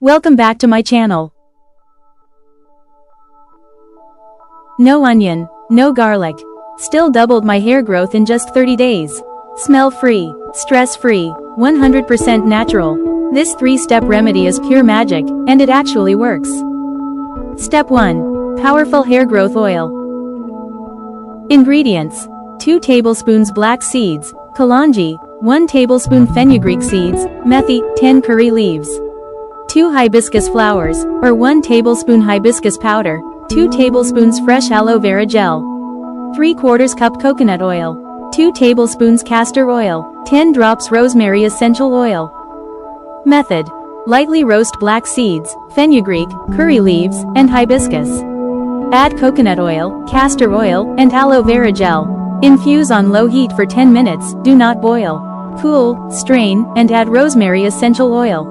Welcome back to my channel. No onion, no garlic. Still doubled my hair growth in just 30 days. Smell-free, stress-free, 100% natural. This 3-step remedy is pure magic, and it actually works. Step 1. Powerful hair growth oil. Ingredients: 2 tablespoons black seeds, kalonji, 1 tablespoon fenugreek seeds, methi, 10 curry leaves. 2 hibiscus flowers, or 1 tablespoon hibiscus powder, 2 tablespoons fresh aloe vera gel. 3/4 cup coconut oil. 2 tablespoons castor oil, 10 drops rosemary essential oil. Method: lightly roast black seeds, fenugreek, curry leaves, and hibiscus. Add coconut oil, castor oil, and aloe vera gel. Infuse on low heat for 10 minutes, do not boil. Cool, strain, and add rosemary essential oil.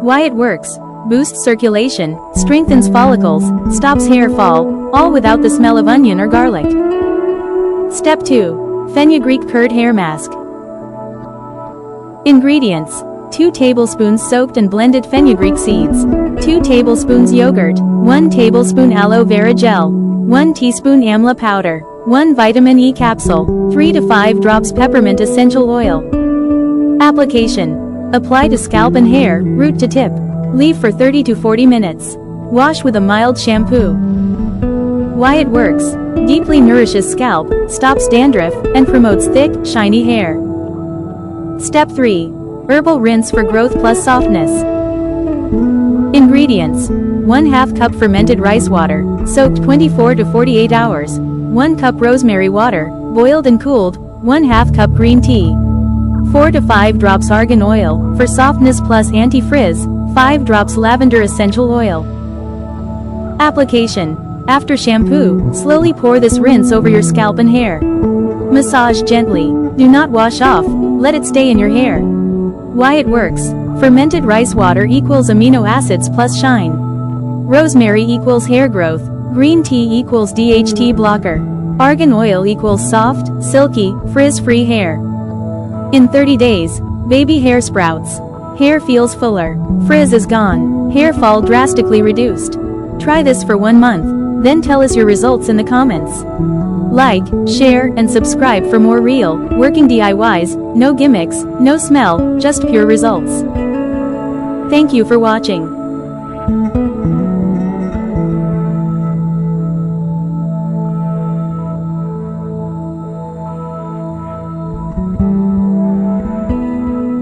Why it works: boosts circulation, strengthens follicles, stops hair fall, all without the smell of onion or garlic. Step 2. Fenugreek curd hair mask. Ingredients: 2 tablespoons soaked and blended fenugreek seeds, 2 tablespoons yogurt, 1 tablespoon aloe vera gel, 1 teaspoon amla powder, 1 vitamin E capsule, 3 to 5 drops peppermint essential oil. Application: apply to scalp and hair, root to tip. Leave for 30 to 40 minutes. Wash with a mild shampoo. Why it works: deeply nourishes scalp, stops dandruff, and promotes thick, shiny hair. Step 3. Herbal rinse for growth plus softness. Ingredients: 1/2 cup fermented rice water, soaked 24 to 48 hours, 1 cup rosemary water, boiled and cooled, 1/2 cup green tea. 4 to 5 drops argan oil, for softness plus anti-frizz, 5 drops lavender essential oil. Application: after shampoo, slowly pour this rinse over your scalp and hair. Massage gently, do not wash off, let it stay in your hair. Why it works: fermented rice water equals amino acids plus shine. Rosemary equals hair growth, green tea equals DHT blocker. Argan oil equals soft, silky, frizz-free hair. In 30 days, baby hair sprouts. Hair feels fuller, frizz is gone, hair fall drastically reduced. Try this for 1 month, then tell us your results in the comments. Like, share, and subscribe for more real, working DIYs, no gimmicks, no smell, just pure results. Thank you for watching.